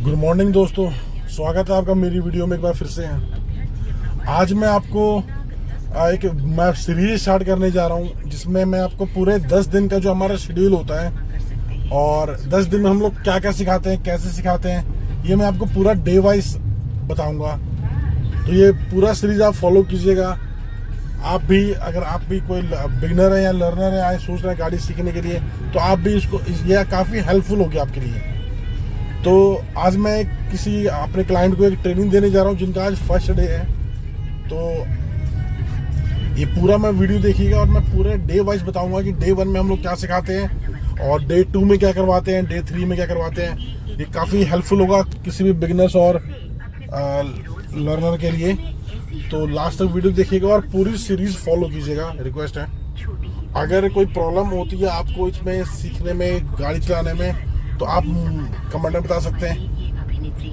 Good morning दोस्तों, स्वागत है आपका मेरी वीडियो में एक बार फिर से हैं। आज मैं आपको मैं सीरीज स्टार्ट करने जा रहा हूं जिसमें मैं आपको पूरे 10 दिन का जो हमारा शेड्यूल होता है और 10 दिन में हम लोग क्या क्या सिखाते हैं, कैसे सिखाते हैं, ये मैं आपको पूरा डे वाइज बताऊंगा। तो ये पूरा सीरीज आप फॉलो कीजिएगा। आप भी अगर आप भी कोई बिगिनर है या लर्नर है, आए सोच रहे हैं गाड़ी सीखने के लिए, तो आप भी इसको ये काफ़ी हेल्पफुल होगी आपके लिए। तो आज मैं किसी अपने क्लाइंट को एक ट्रेनिंग देने जा रहा हूँ जिनका आज फर्स्ट डे है। तो ये पूरा मैं वीडियो देखिएगा और मैं पूरे डे वाइज बताऊंगा कि डे 1 में हम लोग क्या सिखाते हैं और डे 2 में क्या करवाते हैं, डे 3 में क्या करवाते हैं। ये काफ़ी हेल्पफुल होगा किसी भी बिगिनर्स और लर्नर के लिए। तो लास्ट तक वीडियो देखिएगा और पूरी सीरीज फॉलो कीजिएगा, रिक्वेस्ट है। अगर कोई प्रॉब्लम होती है आपको इसमें सीखने में, गाड़ी चलाने में, तो आप कमेंट में बता सकते हैं,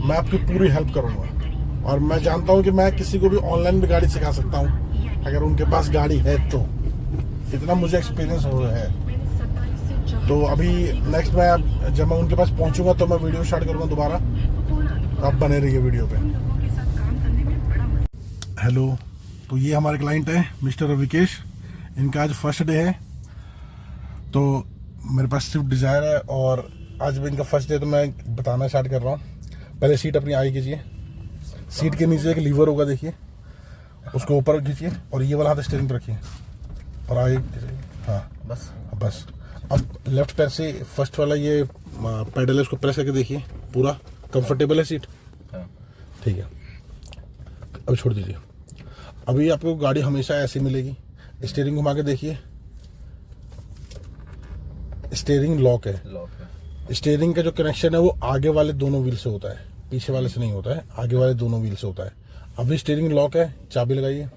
मैं आपकी पूरी हेल्प करूंगा। और मैं जानता हूं कि मैं किसी को भी ऑनलाइन भी गाड़ी सिखा सकता हूं अगर उनके पास गाड़ी है तो। इतना मुझे एक्सपीरियंस हो रहा है। तो अभी नेक्स्ट मैं जब मैं उनके पास पहुंचूंगा तो मैं वीडियो स्टार्ट करूंगा दोबारा। आप बने रहिए वीडियो पे। हेलो, तो ये हमारे क्लाइंट है मिस्टर रविकेश। इनका आज फर्स्ट डे है। तो मेरे पास स्विफ्ट डिजायर है और आज भी इनका फर्स्ट डे, तो मैं बताना स्टार्ट कर रहा हूँ। पहले सीट अपनी आगे कीजिए। सीट के नीचे एक लीवर होगा, देखिए, उसको ऊपर खींचिए और ये वाला हाथ स्टीयरिंग पर रखिए और आगे। हाँ बस। अब लेफ्ट पैर से फर्स्ट वाला ये पैडल है, उसको प्रेस करके देखिए। पूरा कंफर्टेबल है सीट? ठीक है। अब छोड़ दीजिए। अभी आपको गाड़ी हमेशा ऐसी मिलेगी। स्टीयरिंग घुमा के देखिए, स्टीयरिंग लॉक है। स्टीयरिंग का जो कनेक्शन है वो आगे वाले दोनों व्हील से होता है, पीछे वाले से नहीं होता है, आगे वाले दोनों व्हील से होता है। अभी स्टीयरिंग लॉक है, चाबी लगाइए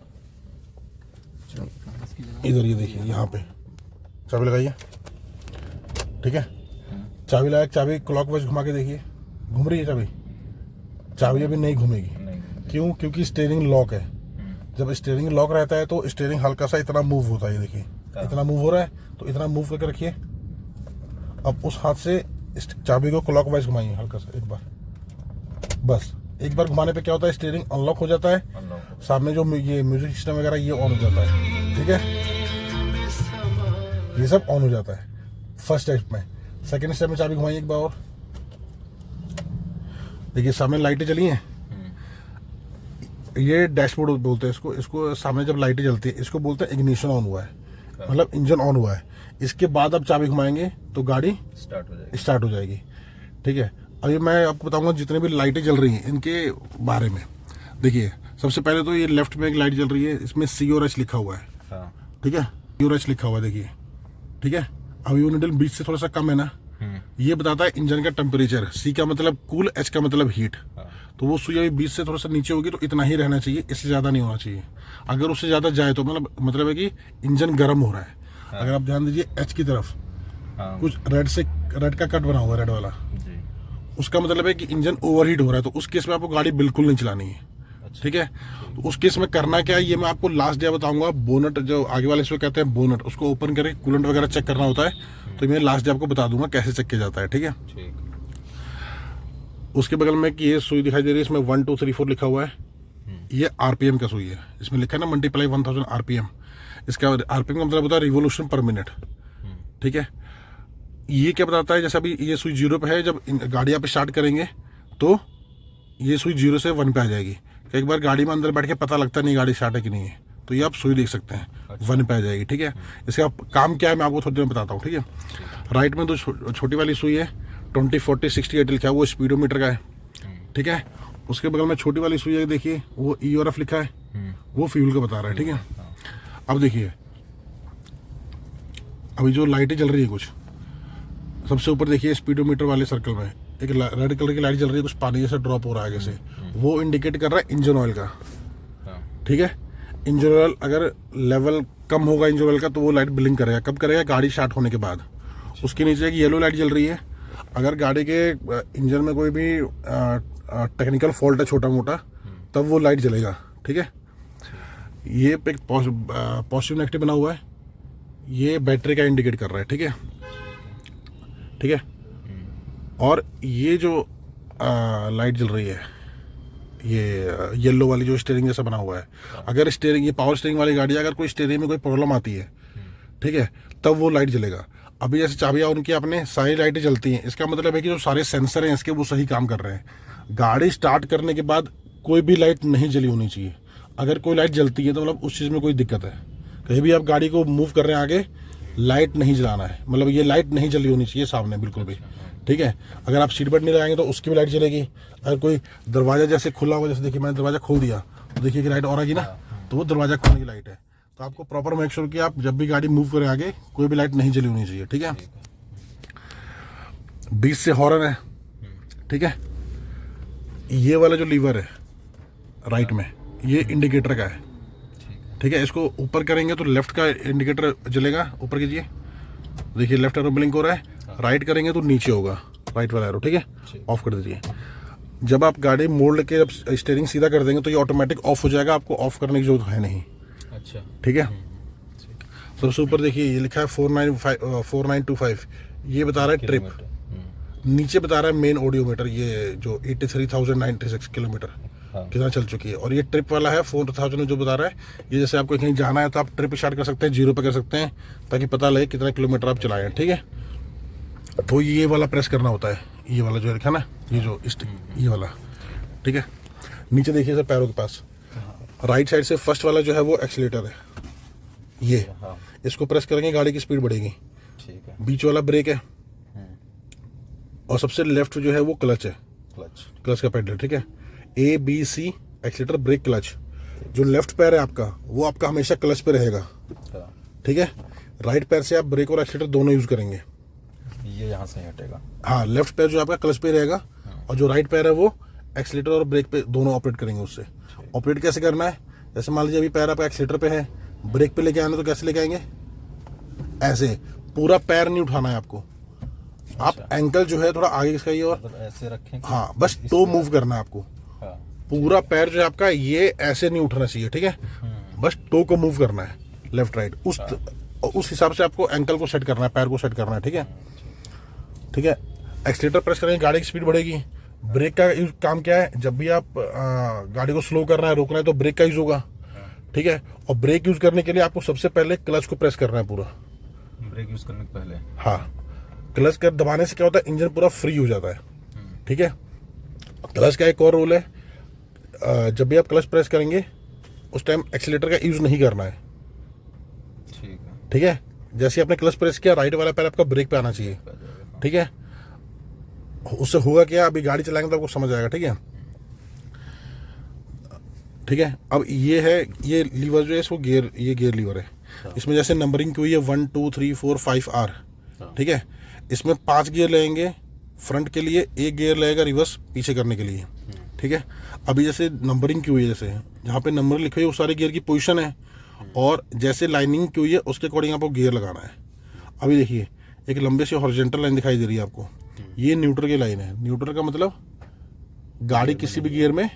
इधर, ये देखिए यहाँ पे चाबी लगाइए। ठीक है, चाबी लगा, चाबी क्लॉकवाइज घुमा के देखिए। घूम रही है चाबी? चाबी अभी नहीं घूमेगी। क्यों? क्योंकि स्टीयरिंग लॉक है। जब स्टीयरिंग लॉक रहता है तो स्टीयरिंग हल्का सा इतना मूव होता है, ये देखिए इतना मूव हो रहा है, तो इतना मूव करके रखिए। अब उस हाथ से चाबी को क्लॉकवाइज घुमाइए हल्का सा एक बार, बस। एक बार घुमाने पे क्या होता है, स्टीयरिंग अनलॉक हो जाता है, सामने जो ये म्यूजिक सिस्टम वगैरह ये ऑन हो जाता है। ठीक है, ये सब ऑन हो जाता है फर्स्ट स्टेप में। सेकंड स्टेप में चाबी घुमाइए एक बार और, देखिए सामने लाइटें जली हैं। ये डैशबोर्ड बोलते हैं इसको सामने जब लाइटें जलती है इसको बोलते हैं इग्निशन ऑन हुआ है, मतलब इंजन ऑन हुआ है। इसके बाद अब चाबी घुमाएंगे तो गाड़ी स्टार्ट हो जाएगी। ठीक है, अभी मैं आपको बताऊंगा जितने भी लाइटें जल रही हैं इनके बारे में। देखिए, सबसे पहले तो ये लेफ्ट में एक लाइट जल रही है, इसमें CORH लिखा हुआ है। ठीक है, CORH लिखा हुआ है, देखिए। ठीक है, अभी वो नीडल बीच से थोड़ा सा कम है ना, ये बताता है इंजन का टेम्परेचर। C का मतलब कूल, H का मतलब हीट। तो वो सुई अभी 20 से थोड़ा सा नीचे होगी, तो इतना ही रहना चाहिए, इससे ज्यादा नहीं होना चाहिए। अगर उससे ज्यादा जाए तो मतलब है कि इंजन गर्म हो रहा है। अगर आप ध्यान दीजिए H की तरफ कुछ रेड का कट बना हुआ है, रेड वाला, उसका मतलब है कि इंजन ओवरहीट हो रहा है। तो उस केस में आपको गाड़ी बिल्कुल नहीं चलानी है। ठीक है, तो उस केस में करना क्या है ये मैं आपको लास्ट डे बताऊंगा। बोनट जो आगे वाले इसको कहते हैं बोनट, उसको ओपन करके कूलेंट वगैरह चेक करना होता है, तो मैं लास्ट डे आपको बता दूंगा कैसे चेक किया जाता है। ठीक है, उसके बगल में कि ये सुई दिखाई दे रही है, इसमें 1 2 3 4 लिखा हुआ है। ये RPM का सुई है, इसमें लिखा है ना मल्टीप्लाई 1000 RPM। इसका RPM का मतलब होता है रिवोल्यूशन पर मिनट। ठीक है, ये क्या बताता है, जैसे अभी ये सुई 0 पे है, जब गाड़ी आप स्टार्ट करेंगे तो ये सुई 0 से 1 पे आ जाएगी। एक बार गाड़ी में अंदर बैठ के पता लगता नहीं गाड़ी स्टार्ट है कि नहीं है, तो ये आप सुई देख सकते हैं, 1 पे आ जाएगी। ठीक है, इसका काम क्या है मैं आपको थोड़ी देर में बताता हूँ। ठीक है, राइट में जो छोटी वाली सुई है 20 40 60 80 लिखा है, वो स्पीडोमीटर का है। ठीक है, उसके बगल में छोटी वाली सुई है, देखिए वो EORF लिखा है, वो फ्यूल का बता रहा है। ठीक है, अब देखिए अभी जो लाइटें जल रही है, कुछ सबसे ऊपर देखिए स्पीडोमीटर वाले सर्कल में एक रेड कलर की लाइट जल रही है, कुछ पानी जैसा ड्रॉप हो रहा है आगे से, वो इंडिकेट कर रहा है इंजन ऑयल का। ठीक है, इंजन ऑयल अगर लेवल कम होगा इंजन ऑयल का तो वो लाइट ब्लिंक करेगा। कब करेगा? गाड़ी स्टार्ट होने के बाद। उसके नीचे एक येलो लाइट जल रही है, अगर गाड़ी के इंजन में कोई भी टेक्निकल फॉल्ट है छोटा मोटा, तब वो लाइट जलेगा। ठीक है, ये एक पॉजिटिव नेगेटिव बना हुआ है, ये बैटरी का इंडिकेट कर रहा है। ठीक है, ठीक है, और ये जो लाइट जल रही है, ये येलो वाली जो स्टीयरिंग जैसा बना हुआ है। अगर स्टीयरिंग, ये पावर स्टीयरिंग वाली गाड़ी है, अगर कोई स्टीयरिंग में कोई प्रॉब्लम आती है, ठीक है, तब वो लाइट जलेगा। अभी जैसे चाबियाँ उनकी अपने सारी लाइटें जलती हैं, इसका मतलब है कि जो सारे सेंसर हैं इसके वो सही काम कर रहे हैं। गाड़ी स्टार्ट करने के बाद कोई भी लाइट नहीं जली होनी चाहिए। अगर कोई लाइट जलती है तो मतलब उस चीज़ में कोई दिक्कत है। कहीं भी आप गाड़ी को मूव कर रहे हैं आगे, लाइट नहीं जलाना है, मतलब ये लाइट नहीं जली होनी चाहिए सामने बिल्कुल भी, ठीक है। अगर आप सीट बेल्ट नहीं लगाएंगे तो उसकी भी लाइट जलेगी। अगर कोई दरवाजा जैसे खुला हुआ, जैसे देखिए मैंने दरवाजा खोल दिया तो देखिए कि लाइट और आएगी ना, तो वो दरवाजा खोलने की लाइट है। तो आपको प्रॉपर मेक श्योर कि आप जब भी गाड़ी मूव करें आगे, कोई भी लाइट नहीं जली होनी चाहिए, ठीक है। बीच से हॉर्न है, ठीक है। ये वाला जो लीवर है राइट में, ये इंडिकेटर का है, ठीक है। इसको ऊपर करेंगे तो लेफ्ट का इंडिकेटर जलेगा, ऊपर कीजिए, देखिए लेफ्ट एरो ब्लिंक हो रहा है। राइट करेंगे तो नीचे होगा राइट वाला एरो, ठीक है। ऑफ कर दीजिए। जब आप गाड़ी मोड़ के जब स्टीयरिंग सीधा कर देंगे तो ये ऑटोमेटिक ऑफ हो जाएगा, आपको ऑफ करने की जरूरत है नहीं, अच्छा, ठीक है। सबसे ऊपर देखिए ये लिखा है 4925, ये बता रहा है ट्रिप। नीचे बता रहा है मेन ऑडियोमीटर, ये जो 83,096 किलोमीटर कितना चल चुकी है। और ये ट्रिप वाला है 4,000 में जो बता रहा है, ये जैसे आपको कहीं जाना है तो आप ट्रिप स्टार्ट कर सकते हैं, 0 पे कर सकते हैं, ताकि पता लगे कितना किलोमीटर आप चलाए हैं, ठीक है। तो ये वाला प्रेस करना होता है, ये वाला जो लिखा ना, ये जो ये वाला, ठीक है। नीचे देखिए सर पैरों के पास, राइट साइड से फर्स्ट वाला जो है वो एक्सीलेटर है, ये इसको प्रेस करेंगे गाड़ी की स्पीड बढ़ेगी, ठीक है। बीच वाला ब्रेक है, और सबसे लेफ्ट जो है वो क्लच है, क्लच का पेडल, ठीक है। ABC accelerator, brake, clutch. जो लेफ्ट पैर है आपका वो आपका हमेशा क्लच पे रहेगा, ठीक है। राइट पैर से आप ब्रेक और एक्सीलेटर दोनों यूज करेंगे, ये यहाँ से हटेगा। हाँ, लेफ्ट पैर जो आपका क्लच पे रहेगा, और जो राइट पैर है वो एक्सीलेटर और ब्रेक पे दोनों ऑपरेट करेंगे उससे। ऑपरेट कैसे करना है, जैसे मान लीजिए अभी पैर आपका एक्सीलेटर पे है, ब्रेक पे लेके आना तो कैसे लेके आएंगे, ऐसे पूरा पैर नहीं उठाना है आपको। आप एंकल जो है थोड़ा आगे इसका, ये और ऐसे रखें, हाँ, बस टो मूव करना है आपको। पूरा पैर जो है आपका ये ऐसे नहीं उठना चाहिए, ठीक है। बस टो को मूव करना है लेफ्ट राइट, उस हिसाब से आपको एंकल को सेट करना है, पैर को सेट करना है, ठीक है, ठीक है। एक्सीलेटर प्रेस करेंगे, गाड़ी की स्पीड बढ़ेगी। ब्रेक का यूज काम क्या है, जब भी आप गाड़ी को स्लो करना है, रोकना है, तो ब्रेक का यूज होगा, ठीक है। और ब्रेक यूज करने के लिए आपको सबसे पहले क्लच को प्रेस करना है पूरा, ब्रेक यूज करने के पहले। हाँ, क्लच कर दबाने से क्या होता है, इंजन पूरा फ्री हो जाता है, ठीक है। क्लच का एक और रूल है, जब भी आप क्लच प्रेस करेंगे उस टाइम एक्सीलेटर का यूज नहीं करना है, ठीक है। जैसे आपने क्लच प्रेस किया, राइट वाला पैर आपका ब्रेक पे आना चाहिए, ठीक है। उससे होगा क्या, अभी गाड़ी चलाएंगे तो आपको समझ आएगा, ठीक है, ठीक है। अब ये है, ये लीवर जो है इसको गियर, ये गियर लीवर है, इसमें जैसे नंबरिंग की हुई है 1 2 3 4 5 R, ठीक है। इसमें 5 गियर लगेंगे फ्रंट के लिए, एक गियर लगेगा रिवर्स पीछे करने के लिए, ठीक है। अभी जैसे नंबरिंग की हुई है, जैसे जहाँ पे नंबर लिखे हुए वो सारे गियर की पोजीशन है, और जैसे लाइनिंग की हुई है उसके अकॉर्डिंग आपको गियर लगाना है। अभी देखिए एक लंबे से हॉरिजॉन्टल लाइन दिखाई दे रही है आपको, ये न्यूट्रल की लाइन है। न्यूट्रल का मतलब गाड़ी किसी भी गियर में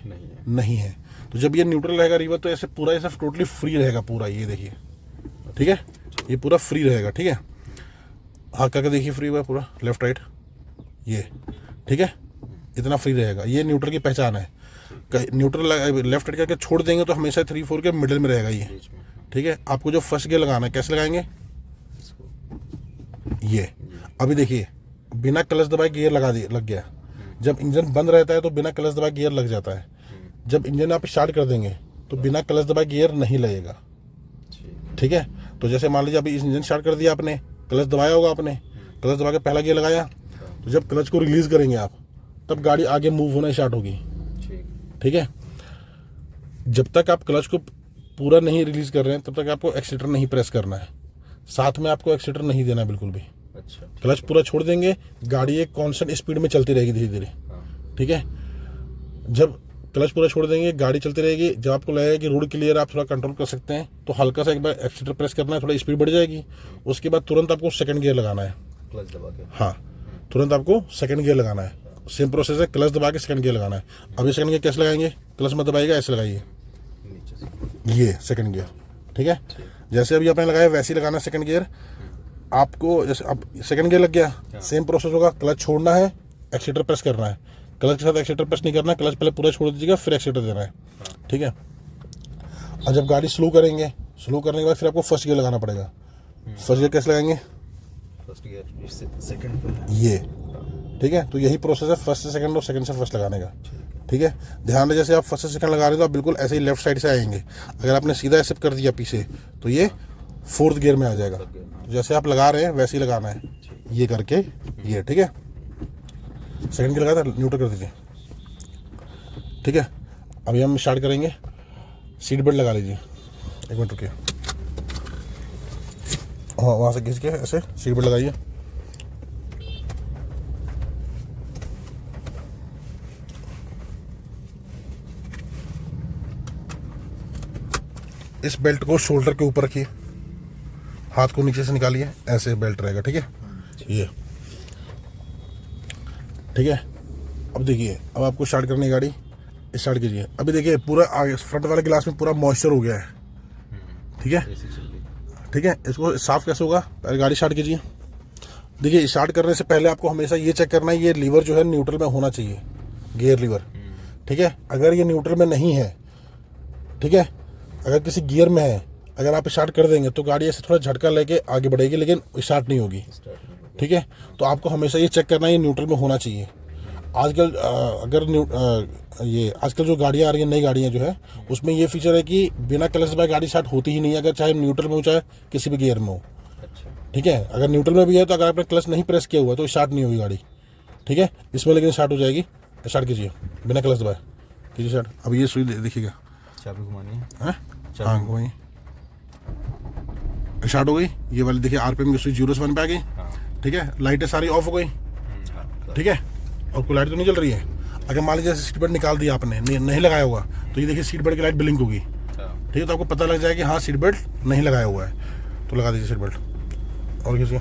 नहीं है। तो जब ये न्यूट्रल रहेगा रिवर्स, तो ऐसे पूरा ऐसा टोटली फ्री रहेगा पूरा, ये देखिए, ठीक है, ये पूरा फ्री रहेगा, ठीक है। हाँ, क्या देखिए फ्री हुआ पूरा, लेफ्ट राइट, ये ठीक है, इतना फ्री रहेगा। ये न्यूट्रल की पहचान है। न्यूट्रल लेफ्ट राइट करके छोड़ देंगे तो हमेशा 3 4 के मिडिल में रहेगा ये, ठीक है। आपको जो फर्स्ट गियर लगाना है, कैसे लगाएंगे, ये अभी देखिए बिना क्लच दबाए गियर लग गया। जब इंजन बंद रहता है तो बिना क्लच दबाए गियर लग जाता है। जब इंजन आप स्टार्ट कर देंगे तो बिना क्लच दबाए गियर नहीं लगेगा, ठीक है। तो जैसे मान लीजिए अभी इंजन स्टार्ट कर दिया आपने, क्लच दबाया होगा आपने, क्लच दबा के पहला गियर लगाया, तो जब क्लच को रिलीज करेंगे आप, तब गाड़ी आगे मूव होना स्टार्ट होगी, ठीक है। जब तक आप क्लच को पूरा नहीं रिलीज कर रहे हैं तब तक आपको एक्सीलेटर नहीं प्रेस करना है, साथ में आपको एक्सीलेटर नहीं देना बिल्कुल भी। अच्छा, क्लच पूरा छोड़ देंगे, गाड़ी एक कांस्टेंट स्पीड में चलती रहेगी धीरे धीरे, ठीक है। जब क्लच पूरा छोड़ देंगे गाड़ी चलती रहेगी, जब आपको लगेगा कि रोड क्लियर, आप थोड़ा कंट्रोल कर सकते हैं, तो हल्का सा एक बार एक्सीलेटर प्रेस करना है, थोड़ा स्पीड बढ़ जाएगी। उसके बाद तुरंत आपको सेकंड गियर लगाना है, क्लच दबा के, हाँ, तुरंत आपको सेकंड गियर लगाना है। सेम प्रोसेस है, क्लच दबा के सेकंड गियर लगाना है। अभी सेकंड गियर कैसे लगाएंगे, क्लच मत दबाइएगा, ऐसे लगाइए, ये सेकंड गियर, ठीक है। जैसे अभी आपने लगाया वैसे ही लगाना है सेकंड गियर आपको। जैसे अब सेकंड गियर लग गया, सेम प्रोसेस होगा, क्लच छोड़ना है, एक्सीलेटर प्रेस करना है, क्लच के साथ एक्सीटर प्रेस नहीं करना, क्लच पहले पूरा छोड़ दीजिएगा फिर एक्सीटर देना है, ठीक है। और जब गाड़ी स्लो करेंगे, स्लो करने के बाद फिर आपको फर्स्ट गियर लगाना पड़ेगा। फर्स्ट गियर कैसे लगाएंगे? फर्स्ट गियर सेकंड पे ये, ठीक है। तो यही प्रोसेस है फर्स्ट से सेकंड और सेकंड से फर्स्ट लगाने का, ठीक है। ध्यान रहे जैसे आप फर्स्ट से सेकंड लगा रहे हो तो आप बिल्कुल ऐसे ही लेफ्ट साइड से आएंगे। अगर आपने सीधा ऐसे कर दिया पीछे तो ये फोर्थ गियर में आ जाएगा। तो जैसे आप लगा रहे हैं वैसे ही लगाना है, ये करके ये, ठीक है। सेकंड गियर लगा था, न्यूट्रल कर दीजिए, ठीक है। अभी हम स्टार्ट करेंगे। सीट बेल्ट लगा लीजिए, एक मिनट रुकिए। हाँ, वहाँ से खींच के ऐसे सीट बेल्ट लगाइए। इस बेल्ट को शोल्डर के ऊपर रखिए, हाथ को नीचे से निकालिए, ऐसे बेल्ट रहेगा, ठीक है। ये ठीक है। अब देखिए, अब आपको स्टार्ट करनी है गाड़ी, स्टार्ट कीजिए। अभी देखिए पूरा आगे फ्रंट वाले गिलास में पूरा मॉइस्चर हो गया है, ठीक है, ठीक है। इसको साफ कैसे होगा? पहले गाड़ी स्टार्ट कीजिए। देखिए स्टार्ट करने से पहले आपको हमेशा ये चेक करना है ये लीवर जो है न्यूट्रल में होना चाहिए, गियर लीवर, ठीक है। अगर ये न्यूट्रल में नहीं है, ठीक है, अगर किसी गियर में है, अगर आप स्टार्ट कर देंगे तो गाड़ी ऐसे थोड़ा झटका लेके आगे बढ़ेगी लेकिन स्टार्ट नहीं होगी, ठीक है। तो आपको हमेशा ये चेक करना है ये न्यूट्रल में होना चाहिए। आजकल आजकल जो गाड़ियाँ आ रही हैं, नई गाड़ियाँ जो है, उसमें ये फीचर है कि बिना क्लच दबाए गाड़ी स्टार्ट होती ही नहीं है, अगर चाहे न्यूट्रल में हो चाहे किसी भी गियर में हो, ठीक है। अगर न्यूट्रल में भी है तो अगर आपने क्लच नहीं प्रेस किया हुआ तो स्टार्ट नहीं होगी गाड़ी, ठीक है। इसमें लेकिन स्टार्ट हो जाएगी। स्टार्ट कीजिए बिना क्लच दबाए, कीजिए स्टार्ट। अब ये सुई देखिएगा, चाबी घुमानी है, हाँ घुमाइए, स्टार्ट हो गई। ये वाली देखिए आरपीएम की स्विच 0 से 1 पे आ गई, ठीक है। लाइटें सारी ऑफ हो गई, ठीक है, और कोई लाइट तो नहीं जल रही है। अगर मान लीजिए सीट बेल्ट निकाल दिया आपने, नहीं लगाया हुआ, तो ये देखिए सीट बेल्ट की लाइट ब्लिंक होगी, ठीक है। तो आपको पता लग जाएगा कि हाँ सीट बेल्ट नहीं लगाया हुआ है, तो लगा दीजिए सीट बेल्ट। और किसी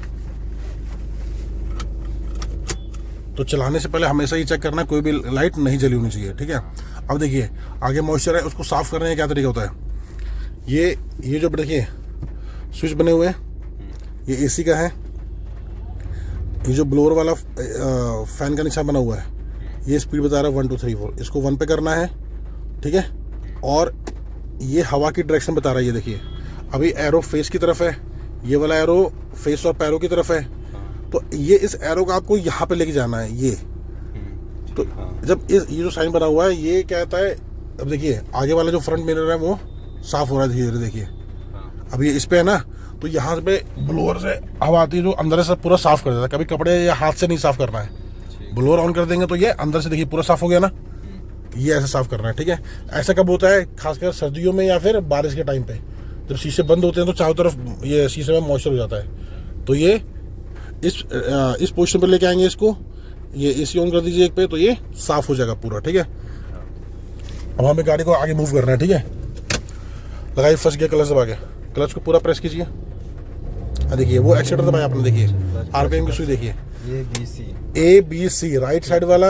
तो चलाने से पहले हमेशा ही चेक करना कोई भी लाइट नहीं जली होनी चाहिए, ठीक है। अब देखिए आगे मॉइस्चर है, उसको साफ करने का क्या तरीका होता है? ये जो देखिए स्विच बने हुए हैं, ये एसी का है। ये जो ब्लोअर वाला फैन का निशान बना हुआ है, ये स्पीड बता रहा है 1 2 3 4, इसको 1 पे करना है, ठीक है। और ये हवा की डायरेक्शन बता रहा है, ये देखिए अभी एरो फेस की तरफ है, ये वाला एरो फेस और पैरों की तरफ है। तो ये इस एरो का आपको यहाँ पे लेके जाना है, ये तो जब ये जो साइन बना हुआ है ये क्या कहता है? अब देखिए आगे वाला जो फ्रंट मिरर है वो साफ हो रहा है धीरे धीरे, देखिए अब ये इस पे है ना, तो यहाँ पे ब्लोअर से हवा आती है जो अंदर से पूरा साफ कर देता है। कभी कपड़े या हाथ से नहीं साफ करना है, ब्लोअर ऑन कर देंगे तो ये अंदर से देखिए पूरा साफ हो गया ना, ये ऐसे साफ करना है, ठीक है। ऐसा कब होता है? खासकर सर्दियों में या फिर बारिश के टाइम पे, जब शीशे बंद होते हैं तो चारों तरफ ये शीशे में मॉइस्चर हो जाता है। तो ये इस पोजीशन पर लेके आएंगे इसको, ये एसी ऑन कर दीजिए एक पे, तो ये साफ हो जाएगा पूरा, ठीक है। अब हमें गाड़ी को आगे मूव करना है, ठीक है। लगाइए फर्स्ट गियर, क्लच दबा के क्लच को पूरा प्रेस कीजिए। देखिए वो एक्सीटर दबाया आपने, देखिए आरपीएम की सुई देखिए, ABC राइट साइड वाला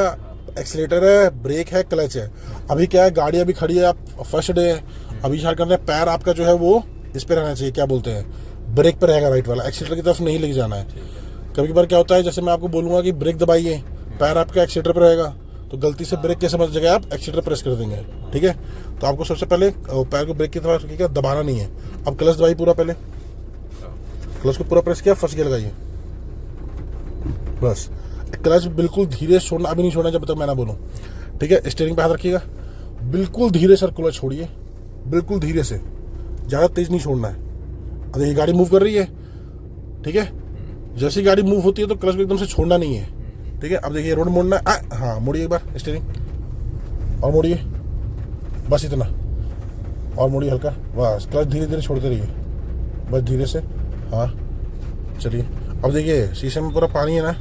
एक्सीलेटर है, ब्रेक है, क्लच है। अभी क्या है, गाड़ी अभी खड़ी है, आप फर्स्ट डे है, अभी स्टार्ट करना है, पैर आपका जो है वो इस पे रहना चाहिए, क्या बोलते हैं, ब्रेक पे रहेगा, राइट वाला एक्सीलेटर की तरफ नहीं लेके जाना है। कभी कभार क्या होता है, जैसे मैं आपको बोलूँगा कि ब्रेक दबाइए, पैर आपका एक्सीलेटर पे रहेगा, तो गलती से ब्रेक के समझ जगह आप एक्सीलेटर प्रेस कर देंगे, ठीक है। तो आपको सबसे पहले पैर को ब्रेक की तरफ दबाना नहीं है। अब क्लच दबाइए पूरा, पहले क्लच को पूरा प्रेस किया, फर्स्ट गियर लगाइए, बस। क्लच बिल्कुल धीरे छोड़ना, अभी नहीं छोड़ना जब तक मैं ना बोलूँ, ठीक है। स्टीयरिंग पे हाथ रखिएगा, बिल्कुल धीरे से क्लच छोड़िए, बिल्कुल धीरे से, ज़्यादा तेज नहीं छोड़ना है। अब ये गाड़ी मूव कर रही है, ठीक है। जैसी गाड़ी मूव होती है तो क्लच को एकदम से छोड़ना नहीं है, ठीक है। अब देखिए रोड मोड़ना है, हाँ मोड़िए एक बार स्टीयरिंग, और मोड़िए, बस इतना, और मोड़िए हल्का, बस। क्लच धीरे धीरे छोड़ते रहिए, बस धीरे से, हाँ चलिए। अब देखिए शीशे में पूरा पानी है ना,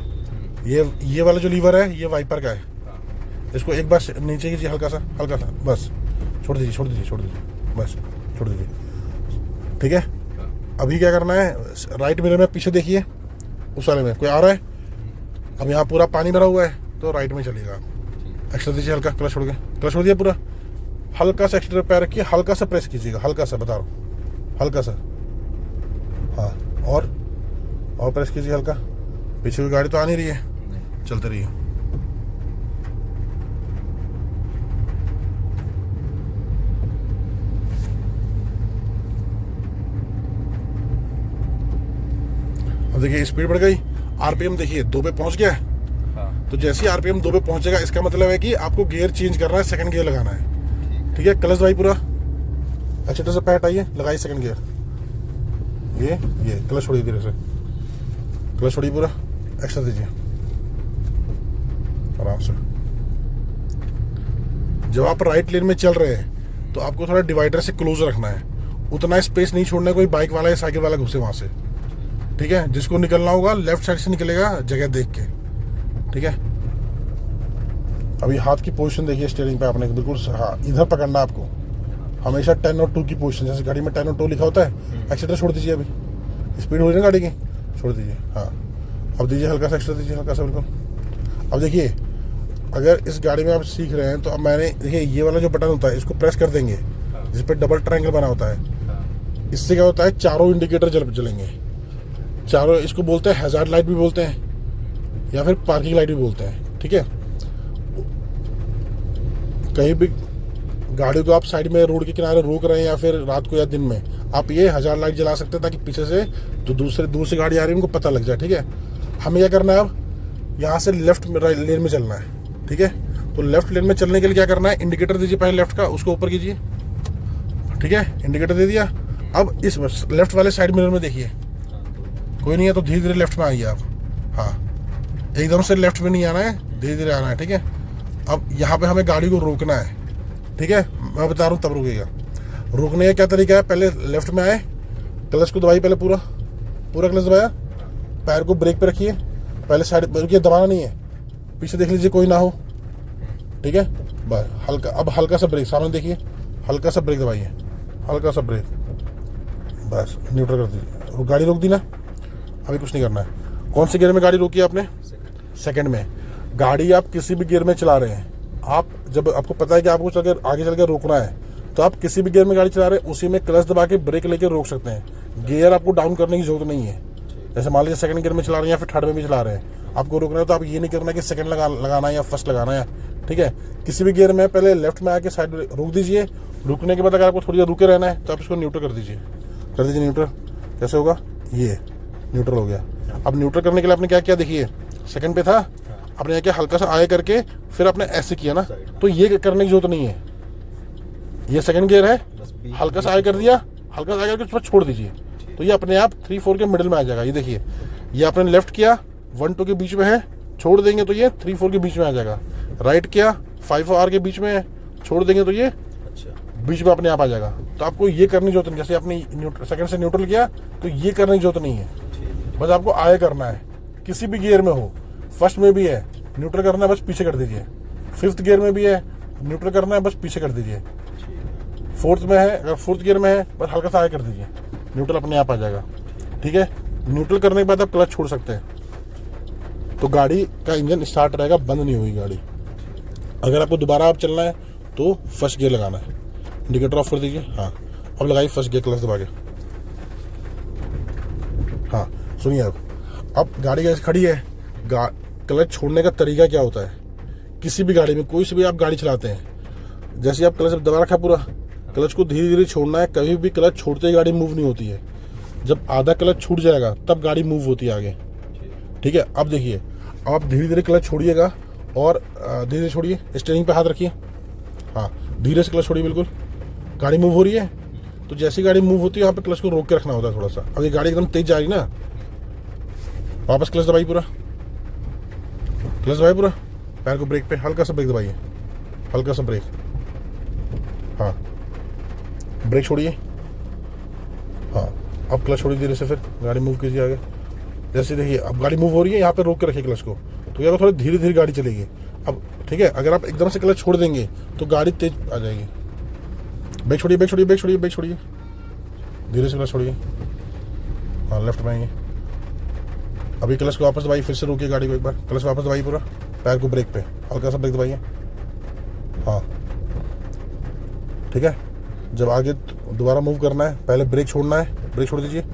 ये वाला जो लीवर है ये वाइपर का है, इसको एक बार नीचे कीजिए, हल्का सा बस, छोड़ दीजिए बस, छोड़ दीजिए, ठीक है। अभी क्या करना है, राइट मिरर में पीछे देखिए, उस वाले में कोई आ रहा है, अब यहाँ पूरा पानी भरा हुआ है तो राइट में चलिएगा आप। एक्सीटर दीजिए हल्का, क्लच छोड़ दिया पूरा, हल्का सा एक्सीटर पैर रखिए, हल्का सा प्रेस कीजिएगा, हल्का सा बता रहा हूँ, हल्का सा, हाँ, और प्रेस कीजिए हल्का। पीछे की गाड़ी तो आ नहीं रही है, चलते रहिए, अब देखिए स्पीड बढ़ गई, आरपीएम देखिए 2 पे पहुंच गया है। हाँ तो जैसे ही आरपीएम 2 पे पहुंचेगा इसका मतलब है कि आपको गियर चेंज करना है, सेकंड गियर लगाना है। ठीक है, क्लच दबाई पूरा, अच्छे तरह से पैर हटाइए, लगाइए सेकंड गियर। ये क्लच छोड़िए धीरे से, क्लच छोड़िए पूरा, एक्स्ट्रा दीजिए आराम से। जब आप राइट लेन में चल रहे हैं तो आपको थोड़ा डिवाइडर से क्लोज रखना है, उतना स्पेस नहीं छोड़ना है कोई बाइक वाला या साइकिल वाला घुसे वहां से। ठीक है, जिसको निकलना होगा लेफ्ट साइड से निकलेगा जगह देख के। ठीक है, अभी हाथ की पोजीशन देखिए स्टीयरिंग पे आपने बिल्कुल, हाँ इधर पकड़ना आपको हमेशा 10 और 2 की पोजीशन, जैसे गाड़ी में 10 और 2 लिखा होता है। एक्सीटर छोड़ दीजिए, अभी स्पीड हो रही है ना गाड़ी की, छोड़ दीजिए। हाँ अब दीजिए हल्का सा एक्स्ट्रा दीजिए, हल्का सा बिल्कुल। अब देखिए अगर इस गाड़ी में आप सीख रहे हैं तो अब मैंने देखिए ये वाला जो बटन होता है इसको प्रेस कर देंगे, जिस पे डबल ट्रायंगल बना होता है। इससे क्या होता है, चारों इंडिकेटर जलेंगे, चारों। इसको बोलते हैं हैजार्ड लाइट भी बोलते हैं या फिर पार्किंग लाइट भी बोलते हैं। ठीक है, कहीं भी गाड़ी को आप साइड में रोड के किनारे रोक रहे हैं या फिर रात को या दिन में, आप ये हैजार्ड लाइट जला सकते हैं ताकि पीछे से जो दूर से गाड़ी आ रही है उनको पता लग जाए। ठीक है, हमें क्या करना है, अब यहाँ से लेफ्ट लेन में चलना है। ठीक है, तो लेफ्ट लेन में चलने के लिए क्या करना है, इंडिकेटर दीजिए पहले लेफ्ट का, उसको ऊपर कीजिए। ठीक है, इंडिकेटर दे दिया। अब इस लेफ्ट वाले साइड मिरर में देखिए कोई नहीं है, तो धीरे धीरे लेफ्ट में आइए आप। हाँ एकदम से लेफ्ट में नहीं आना है, धीरे धीरे आना है। ठीक है, अब यहाँ पे हमें गाड़ी को रोकना है। ठीक है, मैं बता रहा हूँ तब रुकेगा। रोकने का क्या तरीका है, पहले लेफ्ट में आए, क्लच को दबाइए, पहले पूरा क्लच दबाया, पैर को ब्रेक पे रखिए, पहले साइड रुकिए, दबाना नहीं है, पीछे देख लीजिए कोई ना हो। ठीक है, बस हल्का, अब हल्का सा ब्रेक, सामने देखिए, हल्का सा ब्रेक दबाइए, हल्का सा ब्रेक, बस न्यूट्रल कर दीजिए। गाड़ी रोक दी ना, अभी कुछ नहीं करना है। कौन से गियर में गाड़ी रोकी आपने, सेकंड में। गाड़ी आप किसी भी गियर में चला रहे हैं, आप जब आपको पता है कि आपको आगे चल के रोकना है तो आप किसी भी गियर में गाड़ी चला रहे हैं उसी में क्लच दबा के ब्रेक लेके रोक सकते हैं। गियर आपको डाउन करने की जरूरत नहीं है। जैसे मान लीजिए सेकंड गियर में चला रहे हैं या फिर थर्ड में भी चला रहे हैं, आपको रोकना है तो आप ये नहीं करना कि सेकंड लगाना है या फर्स्ट लगाना है। ठीक है, किसी भी गियर में पहले लेफ्ट में आके साइड रोक दीजिए। रुकने के बाद अगर आपको थोड़ी देर रुके रहना है तो आप इसको न्यूट्रल कर दीजिए न्यूट्रल। कैसे होगा, ये न्यूट्रल हो गया। अब न्यूट्रल करने के लिए आपने क्या किया, देखिए सेकंड पे था, आपने क्या हल्का सा आए करके फिर आपने ऐसे किया ना, तो ये करने की जरूरत नहीं है। ये सेकंड गियर है, हल्का सा आए कर दिया, हल्का सा आए करके उसमें छोड़ दीजिए, तो ये अपने आप 3-4 के मिडिल में आ जाएगा। ये देखिए, ये आपने लेफ्ट किया 1-2 के बीच में है, छोड़ देंगे तो ये 3-4 के बीच में आ जाएगा। राइट किया 5-4 के बीच में है, छोड़ देंगे तो ये बीच में अपने आप आ जाएगा। तो आपको ये करने की जरूरत नहीं, जैसे आपने सेकंड से न्यूट्रल किया तो ये करने की जरूरत नहीं है, बस आपको आए करना है। किसी भी गियर में हो, फर्स्ट में भी है न्यूट्रल करना है, बस पीछे कर दीजिए। 5th गियर में भी है न्यूट्रल करना है, बस पीछे कर दीजिए। 4th में है, अगर 4th गियर में है बस हल्का सा आए कर दीजिए, न्यूट्रल अपने आप आ जाएगा। ठीक है, न्यूट्रल करने के बाद आप क्लच छोड़ सकते हैं, तो गाड़ी का इंजन स्टार्ट रहेगा, बंद नहीं होगी गाड़ी। अगर आपको दोबारा आप चलना है तो फर्स्ट गियर लगाना है, इंडिकेटर ऑफ कर दीजिए। हाँ अब लगाइए फर्स्ट गियर, क्लच दबा के। हाँ सुनिए, अब गाड़ी कैसे खड़ी है, क्लच छोड़ने का तरीका क्या होता है। किसी भी गाड़ी में, कोई सी भी आप गाड़ी चलाते हैं, जैसे आप क्लच दबा रखा पूरा, क्लच को धीरे धीरे छोड़ना है। कभी भी क्लच छोड़ते ही गाड़ी मूव नहीं होती है, जब आधा क्लच छूट जाएगा तब गाड़ी मूव होती है आगे। ठीक है, अब देखिए, अब आप धीरे धीरे क्लच छोड़िएगा और धीरे धीरे छोड़िए, स्टीयरिंग पे हाथ रखिए। हाँ धीरे से क्लच छोड़िए, बिल्कुल। गाड़ी मूव हो रही है तो जैसी गाड़ी मूव होती है यहाँ पे क्लच को रोक के रखना होता है थोड़ा सा। अब ये गाड़ी एकदम तेज जा रही ना, वापस क्लच दबाइए पूरा, क्लच दबाइए पूरा, पैर को ब्रेक पे, हल्का सा ब्रेक दबाइए, हल्का सा ब्रेक। हाँ ब्रेक छोड़िए। हाँ अब क्लच छोड़िए धीरे से, फिर गाड़ी मूव कीजिए आगे। जैसे देखिए अब गाड़ी मूव हो रही है, यहाँ पे रोक के रखिए क्लच को, तो यहाँ थोड़ी धीरे धीरे गाड़ी चलेगी। अब ठीक है, अगर आप एकदम से क्लच छोड़ देंगे तो गाड़ी तेज आ जाएगी। ब्रेक छोड़िए, ब्रेक छोड़िए, ब्रेक छोड़िए, ब्रेक छोड़िए, धीरे से क्लच छोड़िए। हाँ लेफ्ट में आएंगे, अभी क्लच को वापस दबाइए, फिर से रोकिए गाड़ी को एक बार, क्लच वापस दबाइए पूरा, पैर को ब्रेक पे, हल्का सा ब्रेक दबाइए। हाँ ठीक है, जब आगे दोबारा मूव करना है पहले ब्रेक छोड़ना है, ब्रेक छोड़ दीजिए,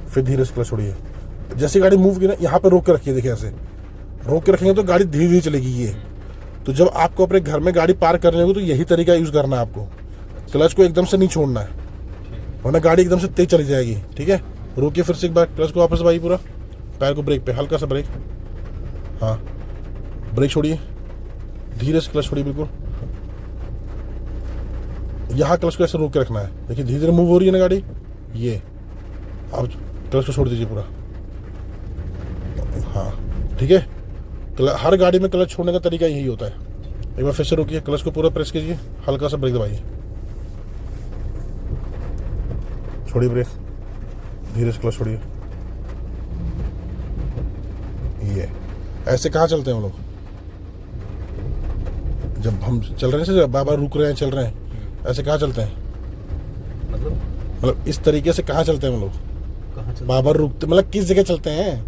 फिर धीरे से क्लच छोड़िए। जैसे गाड़ी मूव की ना, यहाँ पे रोक के रखिए, देखिए ऐसे रोक के रखेंगे तो गाड़ी धीरे धीरे चलेगी। ये तो जब आपको अपने घर में गाड़ी पार्क करनी होगी तो यही तरीका यूज करना है आपको, क्लच को एकदम से नहीं छोड़ना है, वरना गाड़ी एकदम से तेज चली जाएगी। ठीक है, रोकिए फिर से एक बार, क्लच को वापस दबाइए पूरा, पैर को ब्रेक पे, हल्का सा ब्रेक, हाँ ब्रेक छोड़िए, धीरे से क्लच छोड़िए बिल्कुल। यहाँ क्लच को ऐसे रोक के रखना है, देखिए धीरे धीरे मूव हो रही है ना गाड़ी, ये आप क्लच को छोड़ दीजिए पूरा, हाँ ठीक है। हर गाड़ी में क्लच छोड़ने का तरीका यही होता है। एक बार फिर से रोकिए, क्लच को पूरा प्रेस कीजिए, हल्का सा ब्रेक दबाइए, छोड़िए ब्रेक, धीरे से क्लच छोड़िए। ये ऐसे कहाँ चलते हैं हम लोग, जब हम चल रहे हैं बार बार रुक रहे हैं, चल रहे हैं, ऐसे कहाँ चलते हैं, मतलब इस तरीके से कहाँ चलते हैं हम लोग, कहाँ चलते बार बार रुकते, मतलब किस जगह चलते हैं।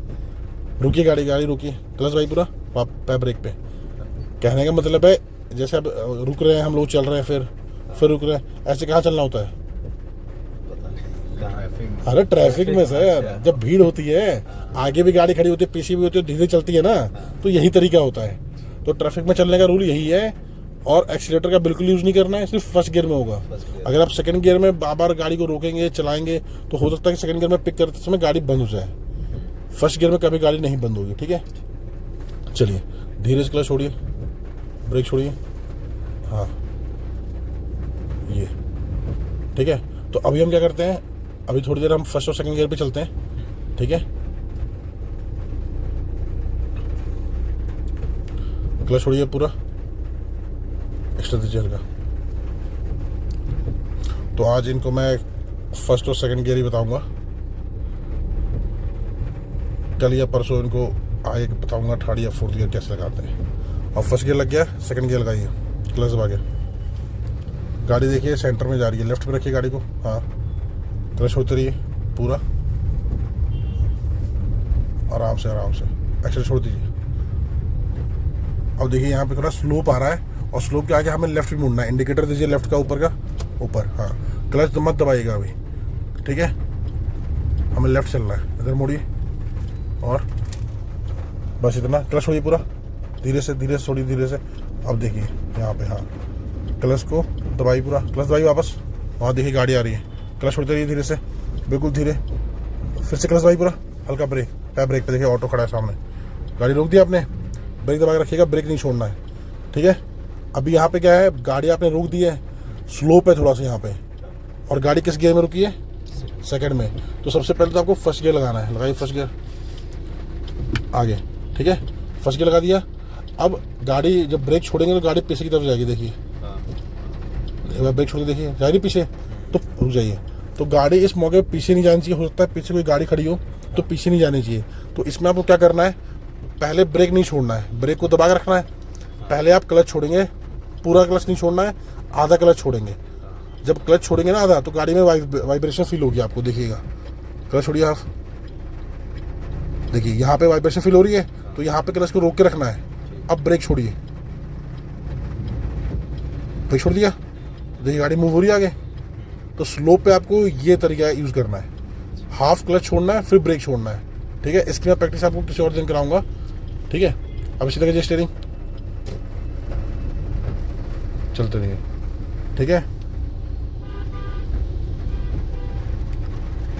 रुकिए गाड़ी रुकिए, क्लच भाई पूरा पैर ब्रेक पे। कहने का मतलब है जैसे अब रुक रहे हैं हम लोग, चल रहे हैं, फिर रुक रहे हैं, ऐसे कहाँ चलना होता है। पता नहीं कहाँ है, अरे ट्रैफिक में सर, जब भीड़ होती है, आगे भी गाड़ी खड़ी होती है, पीछे भी होती है, धीरे चलती है ना, तो यही तरीका होता है। तो ट्रैफिक में चलने का रूल यही है। और एक्सीलेटर का बिल्कुल यूज नहीं करना है, सिर्फ फर्स्ट गियर में होगा। अगर आप सेकंड गियर में बार बार गाड़ी को रोकेंगे, चलाएंगे, तो हो सकता है कि सेकंड गियर में पिक करते समय गाड़ी बंद हो जाए। फर्स्ट गियर में कभी गाड़ी नहीं बंद होगी, ठीक है। चलिए धीरे से क्लच छोड़िए, ब्रेक छोड़िए, हाँ ये ठीक है। तो अभी हम क्या करते हैं, अभी थोड़ी देर हम फर्स्ट और सेकंड गियर पे चलते हैं, ठीक है। क्लच छोड़िए पूरा, एक्स्ट्रा दीजिए हल्का। तो आज इनको मैं फर्स्ट और सेकंड गियर ही बताऊंगा, कल या परसों इनको आगे बताऊंगा थर्ड या फोर्थ गियर कैसे लगाते हैं। और फर्स्ट गियर लग गया, सेकंड गियर लगाइए, क्लच दबा के। गाड़ी देखिए सेंटर में जा रही है, लेफ्ट में रखिए गाड़ी को, हाँ क्लच छोड़ते रहिए पूरा, आराम से एक्सेल छोड़ दीजिए। अब देखिए यहाँ पे थोड़ा स्लोप आ रहा है, और स्लोप के आगे हमें लेफ्ट भी मुड़ना है। इंडिकेटर दीजिए लेफ्ट का, ऊपर का, ऊपर, हाँ क्लच तो मत दबाइएगा अभी, ठीक है। हमें लेफ्ट चलना है, इधर मुड़िए, और बस इतना, क्लच छोड़िए पूरा, धीरे से छोड़िए, धीरे से। अब देखिए यहाँ पे, हाँ क्लच को दबाइए पूरा, क्लच दबाइए वापस, वहाँ देखिए गाड़ी आ रही है, क्लच छोड़ते रहिए धीरे से, बिल्कुल धीरे, फिर से क्लच दबाइए पूरा, हल्का ब्रेक, पैर ब्रेक पे देखिए ऑटो खड़ा है सामने, गाड़ी रोक दी आपने, ब्रेक दबा के रखिएगा, ब्रेक नहीं छोड़ना है, ठीक है। अभी यहाँ पे क्या है, गाड़ी आपने रोक दी है, स्लोप है थोड़ा सा यहाँ पे, और गाड़ी किस गियर में रुकी है, सेकंड में। तो सबसे पहले तो आपको फर्स्ट गियर लगाना है, लगाइए फर्स्ट गियर आगे, ठीक है। फर्स्ट गियर लगा दिया। अब गाड़ी जब ब्रेक छोड़ेंगे तो गाड़ी पीछे की तरफ जाएगी, देखिए ब्रेक छोड़ के देखिए जा रही पीछे, तो रुक जाइए। तो गाड़ी इस मौके पे पीछे नहीं जानी चाहिए, हो सकता है पीछे कोई गाड़ी खड़ी हो तो पीछे नहीं जानी चाहिए। तो इसमें आपको क्या करना है, पहले ब्रेक नहीं छोड़ना है, ब्रेक को दबा के रखना है। पहले आप क्लच छोड़ेंगे, पूरा क्लच नहीं छोड़ना है, आधा क्लच छोड़ेंगे। जब क्लच छोड़ेंगे ना आधा, तो गाड़ी में वाइब्रेशन फील होगी आपको, देखिएगा। क्लच छोड़िए आप, देखिए यहाँ पे वाइब्रेशन फील हो रही है, तो यहाँ पे क्लच को रोक के रखना है। अब ब्रेक छोड़िए, ब्रेक छोड़ दिया, देखिए गाड़ी मूव हो रही है आगे। तो स्लोप पे आपको ये तरीका यूज करना है, हाफ क्लच छोड़ना है, फिर ब्रेक छोड़ना है, ठीक है। इसकी मैं प्रैक्टिस आपको किसी और दिन कराऊंगा, ठीक है। अब इसी तरह स्टीयरिंग चलते रहिए, ठीक है,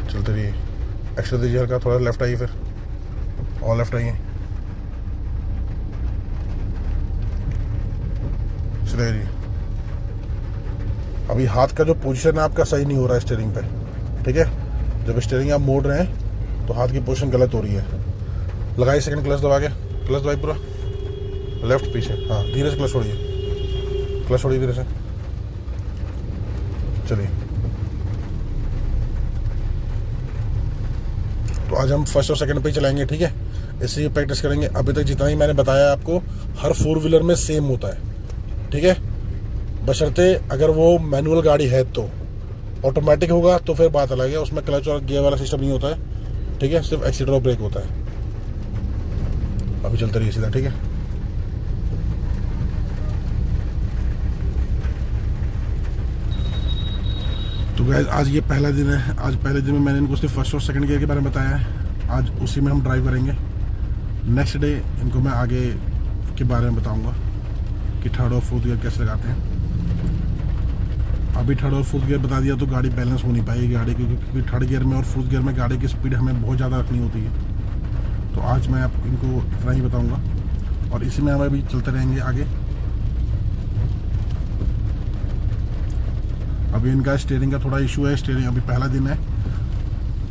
चलते रहिए। एक्स्ट्रा दीजिए हल्का, थोड़ा लेफ्ट आइए, फिर और लेफ्ट आइए, सीधे रहिए। अभी हाथ का जो पोजीशन है आपका सही नहीं हो रहा है स्टीयरिंग पे, ठीक है। जब स्टीयरिंग आप मोड़ रहे हैं तो हाथ की पोजीशन गलत हो रही है। लगाइए सेकंड क्लच दबा के, क्लच दबाइए पूरा, लेफ्ट पीछे, हाँ धीरे से क्लच छोड़िए, क्लच छोड़िए धीरे से, चलिए। तो आज हम फर्स्ट और सेकंड पे ही चलाएंगे, ठीक है। इससे ही प्रैक्टिस करेंगे। अभी तक जितना ही मैंने बताया आपको, हर फोर व्हीलर में सेम होता है, ठीक है। बशर्ते अगर वो मैनुअल गाड़ी है, तो ऑटोमेटिक होगा तो फिर बात अलग है, उसमें क्लच और गियर वाला सिस्टम नहीं होता है, ठीक है। सिर्फ एक्सीलरेटर और ब्रेक होता है। अभी चलते रहिए सीधा, ठीक है। तो गाइस आज ये पहला दिन है। आज पहले दिन में मैंने इनको सिर्फ फर्स्ट और सेकंड गियर के बारे में बताया है। आज उसी में हम ड्राइव करेंगे। नेक्स्ट डे इनको मैं आगे के बारे में बताऊंगा कि थर्ड और फोर्थ गियर कैसे लगाते हैं। अभी थर्ड और फोर्थ गियर बता दिया तो गाड़ी बैलेंस हो नहीं पाएगी गाड़ी, क्योंकि थर्ड गियर में और फोर्थ गियर में गाड़ी की स्पीड हमें बहुत ज़्यादा रखनी होती है। तो आज मैं आपको इनको इतना ही बताऊंगा और इसी में हम अभी चलते रहेंगे आगे। अभी इनका स्टीयरिंग का थोड़ा इशू है, स्टीयरिंग अभी पहला दिन है,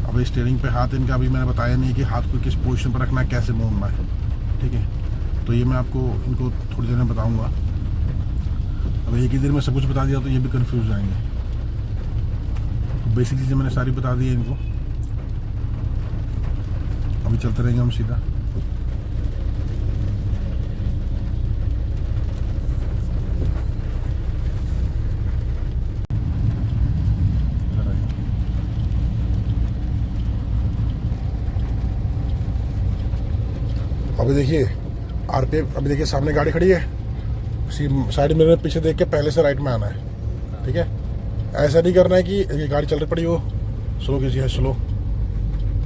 अभी स्टीयरिंग पे हाथ इनका अभी मैंने बताया नहीं कि हाथ को किस पोजीशन पर रखना है, कैसे मोड़ना है, ठीक है। तो ये मैं आपको इनको थोड़ी देर में बताऊंगा। अब एक ही देर में सब कुछ बता दिया तो ये भी कंफ्यूज जाएंगे। तो बेसिक चीज़ें मैंने सारी बता दी है इनको। अभी चलते रहेंगे हम सीधा। अभी देखिए आरपीएम, अभी देखिए सामने गाड़ी खड़ी है, उसी साइड मिरर में पीछे देख के पहले से राइट में आना है, ठीक है। ऐसा नहीं करना है कि ये गाड़ी चल रही पड़ी हो, स्लो कीजिए, स्लो,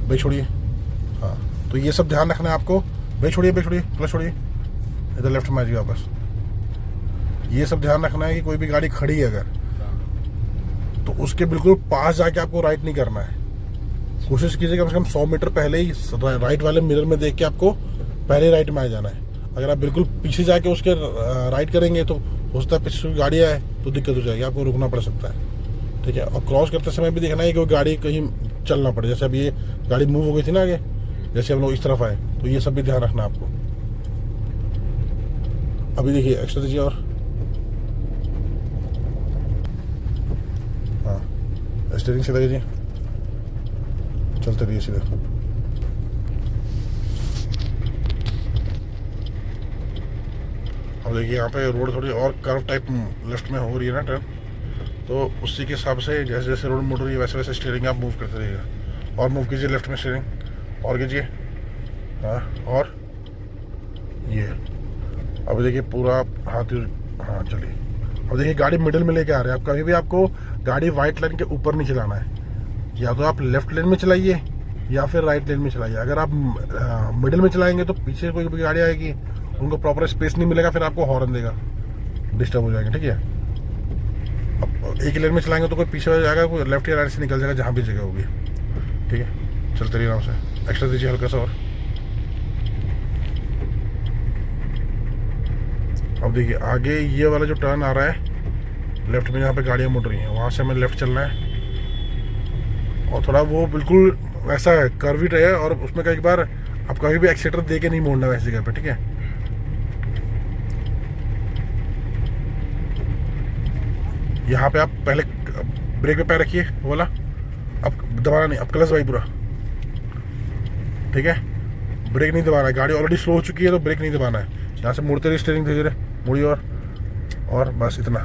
ब्रेक छोड़िए। हाँ, तो ये सब ध्यान रखना है आपको। ब्रेक छोड़िए, ब्रेक छोड़िए, क्लच छोड़िए, इधर लेफ्ट में आ जाइए वापस। ये सब ध्यान रखना है कि कोई भी गाड़ी खड़ी है अगर, तो उसके बिल्कुल पास जाके आपको राइट नहीं करना है। कोशिश कीजिए कम से कम 100 मीटर पहले ही राइट वाले मिरर में देख के आपको पहले राइट में आ जाना है। अगर आप बिल्कुल पीछे जाके उसके राइट करेंगे तो हो सकता है पीछे गाड़ी आए तो दिक्कत हो जाएगी, आपको रुकना पड़ सकता है, ठीक है। और क्रॉस करते समय भी देखना है कि कोई गाड़ी कहीं चलना पड़े, जैसे अभी ये गाड़ी मूव हो गई थी ना आगे, जैसे हम लोग इस तरफ आए, तो ये सब भी ध्यान रखना आपको। अभी देखिए एक्स्ट्रा दीजिए और हाँ, स्टीयरिंग सीधा कीजिए, चलते रहिए सीधे। अब देखिए यहाँ पे रोड थोड़ी और कर्व टाइप लेफ्ट में हो रही है ना टर्न, तो उसी के हिसाब से जैसे जैसे रोड मुड़ रही है वैसे वैसे स्टीयरिंग आप मूव करते रहिएगा। और मूव कीजिए लेफ्ट में स्टीयरिंग, और कीजिए, हाँ, और ये अब देखिए पूरा हाथ, हाँ चलिए। अब देखिए गाड़ी मिडिल में लेके आ रहे हैं आप। कभी भी आपको गाड़ी वाइट लाइन के ऊपर नहीं चलाना है, या तो आप लेफ्ट लेन में चलाइए या फिर राइट लेन में चलाइए। अगर आप मिडिल में चलाएंगे तो पीछे कोई भी गाड़ी आएगी, उनको प्रॉपर स्पेस नहीं मिलेगा, फिर आपको हॉर्न देगा, डिस्टर्ब हो जाएंगे, ठीक है। अब एक ही लेन में चलाएंगे तो कोई पीछे हो जाएगा, कोई लेफ्ट या राइट से निकल जाएगा जहाँ भी जगह होगी, ठीक है। चलते रहिए आराम से, एक्स्ट्रा दीजिए हल्का सा और। अब देखिए आगे ये वाला जो टर्न आ रहा है लेफ्ट में, जहाँ पे गाड़ियाँ मुड़ रही हैं, वहाँ से हमें लेफ्ट चलना है। और थोड़ा वो बिल्कुल वैसा है, कर्विट है, और उसमें कई बार आप कभी भी एक्सीटर दे के नहीं मोड़ना वैसी जगह पे, ठीक है। यहाँ पे आप पहले ब्रेक पे पैर रखिए, बोला, अब दबाना नहीं, अब क्लच भाई पूरा, ठीक है। ब्रेक नहीं दबाना है, गाड़ी ऑलरेडी स्लो हो चुकी है तो ब्रेक नहीं दबाना है। यहाँ से मुड़ते रहिए, स्टीयरिंग धीरे धीरे मुड़िए, और बस इतना,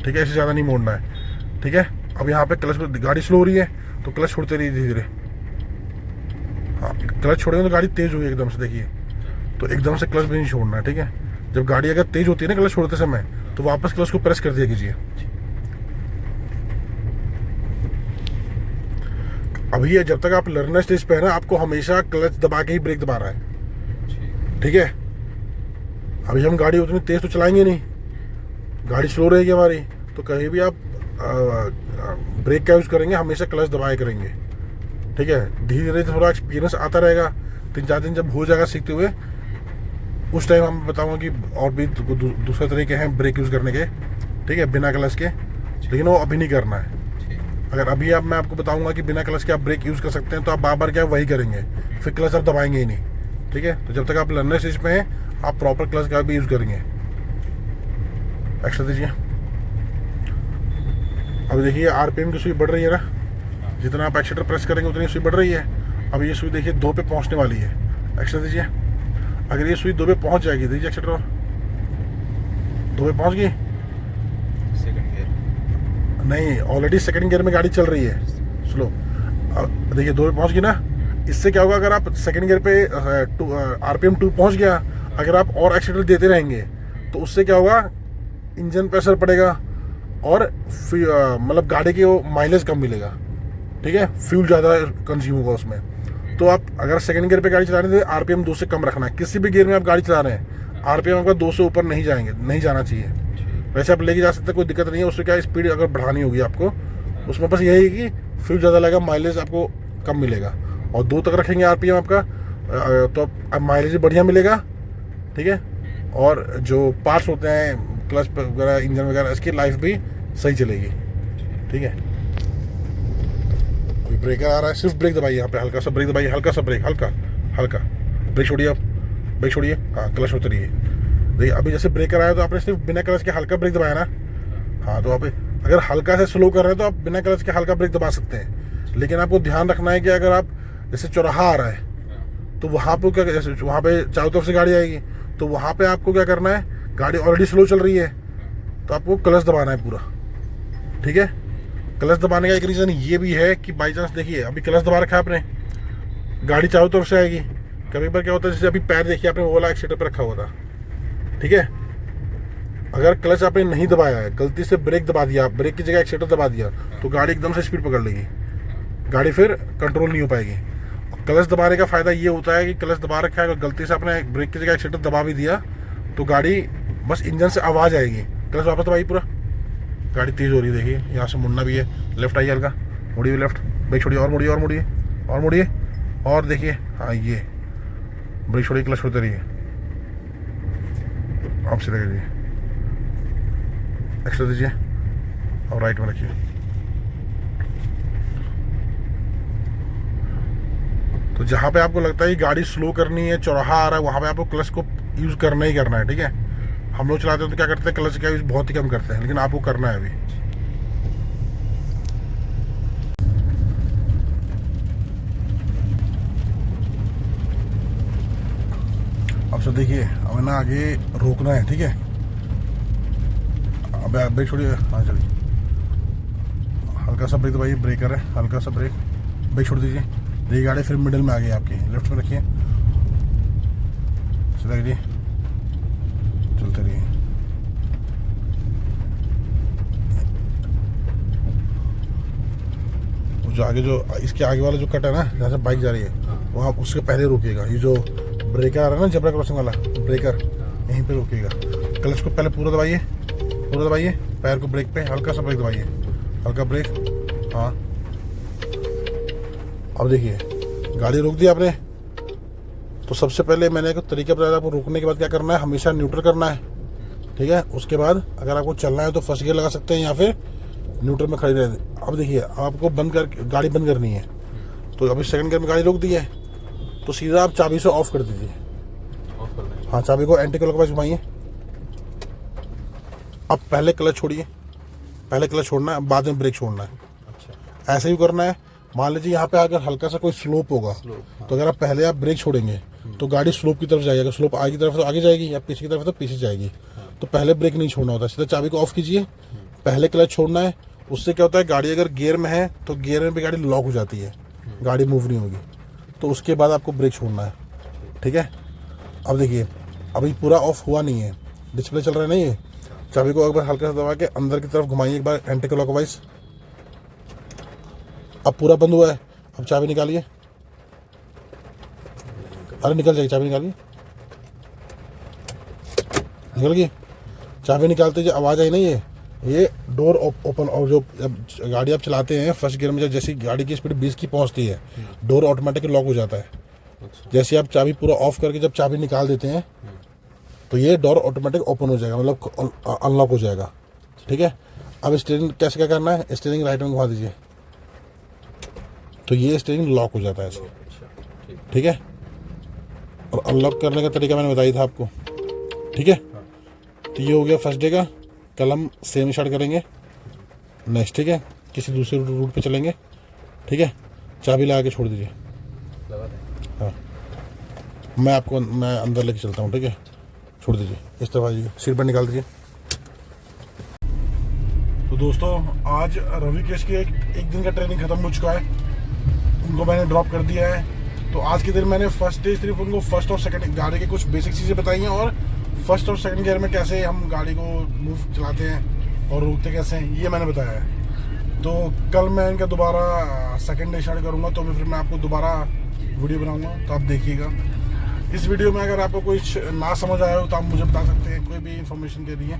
ठीक है। इससे ज़्यादा नहीं मोड़ना है, ठीक है। अब यहाँ पे क्लच, गाड़ी स्लो हो रही है तो क्लच छोड़ते रहिए धीरे धीरे। हाँ, क्लच छोड़ेंगे तो गाड़ी तेज़ हुई एकदम से, देखिए, तो एकदम से क्लच भी नहीं छोड़ना है, ठीक है। जब गाड़ी अगर तेज़ होती है ना क्लच छोड़ते समय, तो वापस क्लच को प्रेस कर दिया कीजिए। अभी ये जब तक आप लर्नर स्टेज पे है ना, आपको हमेशा क्लच दबा के ही ब्रेक दबाना है, ठीक है। अभी हम गाड़ी उतनी तेज़ तो चलाएंगे नहीं, गाड़ी स्लो रहेगी हमारी, तो कहीं भी आप ब्रेक का यूज़ करेंगे हमेशा क्लच दबाए करेंगे, ठीक है। धीरे धीरे थोड़ा एक्सपीरियंस आता रहेगा, 3-4 दिन जब हो जाएगा सीखते हुए, उस टाइम हम बताऊंगा कि और भी दूसरे तरीके हैं ब्रेक यूज़ करने के, ठीक है, बिना क्लच के, लेकिन वो अभी नहीं करना है। अगर अभी मैं आपको बताऊंगा कि बिना क्लच के आप ब्रेक यूज़ कर सकते हैं, तो आप बार बार क्या वही करेंगे, फिर क्लच आप दबाएंगे ही नहीं, ठीक है। तो जब तक आप लर्नर स्टेज पे हैं, आप प्रॉपर क्लच का भी यूज़ करेंगे। एक्स्ट्रा दीजिए। अब देखिए आरपीएम की सुई बढ़ रही है ना, जितना आप एक्सीटर प्रेस करेंगे उतनी सुई बढ़ रही है। अब ये सुई देखिए 2 पे पहुंचने वाली है, एक्स्ट्रा दीजिए। अगर ये सुई 2 पे पहुंच जाएगी, दीजिए एक्सीटर और, 2 पे पहुंच गई, सेकंड गियर नहीं, ऑलरेडी सेकंड गियर में गाड़ी चल रही है, स्लो। अब देखिए 2 पे पहुंच गई ना, इससे क्या होगा, अगर आप सेकंड गियर पे आरपीएम 2 पहुंच गया, अगर आप और एक्सीटर देते रहेंगे तो उससे क्या होगा, इंजन पे असर पड़ेगा और मतलब गाड़ी की वो माइलेज कम मिलेगा, ठीक है, फ्यूल ज़्यादा कंज्यूम होगा उसमें। तो आप अगर सेकंड गियर पे गाड़ी चला रहे हैं तो आरपीएम 2 से कम रखना है। किसी भी गियर में आप गाड़ी चला रहे हैं, आरपीएम आपका 2 से ऊपर नहीं जाना चाहिए। वैसे आप लेके जा सकते हैं, कोई दिक्कत नहीं है, उससे क्या स्पीड अगर बढ़ानी होगी आपको, उसमें बस यही है कि फ्यूल ज़्यादा लगेगा, माइलेज आपको कम मिलेगा। और 2 तक रखेंगे आरपीएम आपका, तो अब माइलेज बढ़िया मिलेगा, ठीक है। और जो पार्ट्स होते हैं क्लच वगैरह, इंजन वगैरह, इसकी लाइफ भी सही चलेगी, ठीक है। अभी ब्रेकर आ रहा है, सिर्फ ब्रेक दबाइए यहाँ पे, हल्का सा ब्रेक दबाइए, हल्का सा ब्रेक, हल्का हल्का ब्रेक छोड़िए, आप ब्रेक छोड़िए, हाँ क्लच उतरिए। देखिए अभी जैसे ब्रेकर आया तो आपने सिर्फ बिना क्लच के हल्का ब्रेक दबाया ना, हाँ। तो आप अगर हल्का से स्लो कर रहे हैं तो आप बिना क्लच के हल्का ब्रेक दबा सकते हैं, लेकिन आपको ध्यान रखना है कि अगर आप जैसे चौराहा आ रहा है तो वहाँ पे क्या, जैसे वहाँ पे चारों तरफ से गाड़ी आएगी, तो वहाँ पे आपको क्या करना है, गाड़ी ऑलरेडी स्लो चल रही है तो आपको क्लच दबाना है पूरा, ठीक है। क्लच दबाने का एक रीज़न ये भी है कि बाई चांस देखिए अभी क्लच दबा रखा है आपने, गाड़ी चारों तरफ से आएगी, कभी बार क्या होता है, जैसे अभी पैर देखिए आपने वो वाला एक्सीटर पर रखा हुआ था, ठीक है। अगर क्लच आपने नहीं दबाया है, गलती से ब्रेक दबा दिया, ब्रेक की जगह एक्सीटर दबा दिया, तो गाड़ी एकदम से स्पीड पकड़ लेगी, गाड़ी फिर कंट्रोल नहीं हो पाएगी। क्लच दबाने का फ़ायदा ये होता है कि क्लच दबा रखा है, अगर गलती से आपने ब्रेक की जगह एक्सीटर दबा भी दिया तो गाड़ी बस इंजन से आवाज़ आएगी, क्लच वापस दबाई पूरा, गाड़ी तेज़ हो रही है। देखिए यहाँ से मुड़ना भी है, लेफ्ट आइए हल्का, मुड़िए लेफ्ट, ब्रेक छोड़िए और मुड़िए और मुड़िए और मुड़िए, और देखिए हाँ ये ब्रेक छोड़िए, क्लच छोड़ते रहिए, आप सीधा करिए, एक्स्ट्रा दीजिए और राइट में रखिए। तो जहाँ पे आपको लगता है कि गाड़ी स्लो करनी है, चौराहा आ रहा है, वहाँ पे आपको क्लच को यूज़ करना ही करना है, ठीक है। हम लोग चलाते हैं तो क्या करते हैं, क्लच का यूज़ बहुत ही कम करते हैं, लेकिन आपको करना है अभी। अब सर देखिए हमें ना आगे रोकना है, ठीक है। अब ब्रेक छोड़िए, हाँ चलिए, हल्का सा ब्रेक दबाइए, ब्रेकर है, हल्का सा ब्रेक, ब्रेक छोड़ दीजिए। देखिए गाड़ी फिर मिडिल में आ गई आपकी, लेफ्ट में रखिए, सीधा करिए, चलते रहिए। जो आगे जो इसके आगे वाला जो कट है ना, जहाँ से बाइक जा रही है, वहाँ उसके पहले रोकिएगा। ये जो ब्रेकर आ रहा है ना, जेब्रा क्रॉसिंग वाला ब्रेकर, यहीं पे रोकिएगा। क्लच को पहले पूरा दबाइए, पूरा दबाइए, पैर को ब्रेक पे हल्का सा ब्रेक दबाइए, हल्का ब्रेक, हाँ। अब देखिए गाड़ी रोक दी आपने, तो सबसे पहले मैंने एक तरीका बताया, आपको रोकने के बाद क्या करना है, हमेशा न्यूट्रल करना है, ठीक है। उसके बाद अगर आपको चलना है तो फर्स्ट गियर लगा सकते हैं या फिर न्यूट्रल में खड़ी रहे। अब देखिए आपको बंद कर, गाड़ी बंद करनी है, तो अभी सेकंड गियर में गाड़ी रोक दी है, तो सीधा आप चाबी से ऑफ कर दीजिए, ऑफ कर देंगे। हाँ चाबी को एंटी क्लॉकवाइज घुमाइए। अब पहले क्लच छोड़िए, पहले क्लच छोड़ना है, बाद में ब्रेक छोड़ना है, अच्छा, ऐसे ही करना है। मान लीजिए यहाँ पे अगर हल्का सा कोई स्लोप होगा, हाँ। तो अगर आप पहले आप ब्रेक छोड़ेंगे तो गाड़ी स्लोप की तरफ जाएगी, अगर स्लोप आगे की तरफ तो आगे जाएगी, या पीछे की तरफ तो पीछे जाएगी, तो पहले ब्रेक नहीं छोड़ना होता, सीधा चाबी को ऑफ कीजिए, पहले क्लच छोड़ना है। उससे क्या होता है, गाड़ी अगर गियर में है तो गियर में भी गाड़ी लॉक हो जाती है, गाड़ी मूव नहीं होगी, तो उसके बाद आपको ब्रेक छोड़ना है, ठीक है। अब देखिए अभी पूरा ऑफ हुआ नहीं है, डिस्प्ले चल रहा है नहीं है, चाबी को एक बार हल्का सा दबा के अंदर की तरफ घुमाइए एक बार एंटी क्लॉकवाइज। अब पूरा बंद हुआ है, अब चाबी निकालिए, अरे निकल जाएगी, चाबी निकालिए, निकल गई। चाबी निकालते जो आवाज़ आई नहीं है, ये डोर ओपन, और जो जब गाड़ी आप चलाते हैं फर्स्ट गियर में, जब जैसी गाड़ी की स्पीड 20 की पहुंचती है, डोर ऑटोमेटिक लॉक हो जाता है। अच्छा, जैसे आप चाबी पूरा ऑफ करके जब चाबी निकाल देते हैं तो ये डोर ऑटोमेटिक ओपन हो जाएगा, मतलब अनलॉक हो जाएगा, ठीक है। अब स्टीयरिंग कैसे क्या करना है, स्टीयरिंग राइट में घुमा दीजिए, तो ये स्टीयरिंग लॉक हो जाता है ऐसे, अच्छा, ठीक, ठीक है। और अनलॉक करने का तरीका मैंने बताया था आपको, ठीक है। तो ये हो गया फर्स्ट डे का। कल हम सेम स्टार्ट करेंगे नेक्स्ट, ठीक है, किसी दूसरे रूट पे चलेंगे, ठीक है। चाबी लगा के छोड़ दीजिए, लगा दें। हाँ मैं अंदर लेके चलता हूँ, ठीक है, छोड़ दीजिए, इस तरफ आ जाइए, सीट पर निकाल दीजिए। तो दोस्तों आज रविकेश की एक दिन का ट्रेनिंग खत्म हो चुका है, उनको मैंने ड्रॉप कर दिया है। तो आज के दिन मैंने फर्स्ट डे सिर्फ उनको फर्स्ट और सेकंड गाड़ी की कुछ बेसिक चीज़ें बताई हैं, और फर्स्ट और सेकंड गियर में कैसे हम गाड़ी को मूव चलाते हैं और रोकते कैसे हैं, ये मैंने बताया है। तो कल मैं इनका दोबारा सेकंड डे स्टार्ट करूँगा, तो फिर मैं आपको दोबारा वीडियो बनाऊँगा, तो आप देखिएगा। इस वीडियो में अगर आपको कुछ ना समझ आया हो तो आप मुझे बता सकते हैं, कोई भी इन्फॉर्मेशन के लिए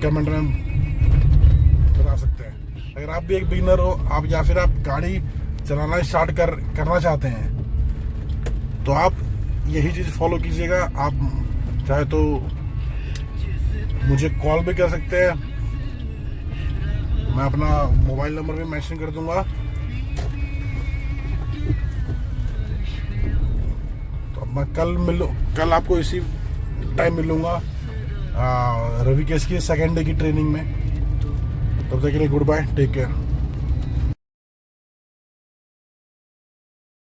कमेंट में बता सकते हैं। अगर आप भी एक बिगिनर हो, आप या फिर आप गाड़ी चलाना स्टार्ट करना चाहते हैं, तो आप यही चीज़ फॉलो कीजिएगा। आप चाहे तो मुझे कॉल भी कर सकते हैं, मैं अपना मोबाइल नंबर भी मेंशन कर दूंगा। तो मैं कल आपको इसी टाइम मिलूंगा रवि केस की सेकेंड डे की ट्रेनिंग में। तब तक के लिए गुड बाय, टेक केयर।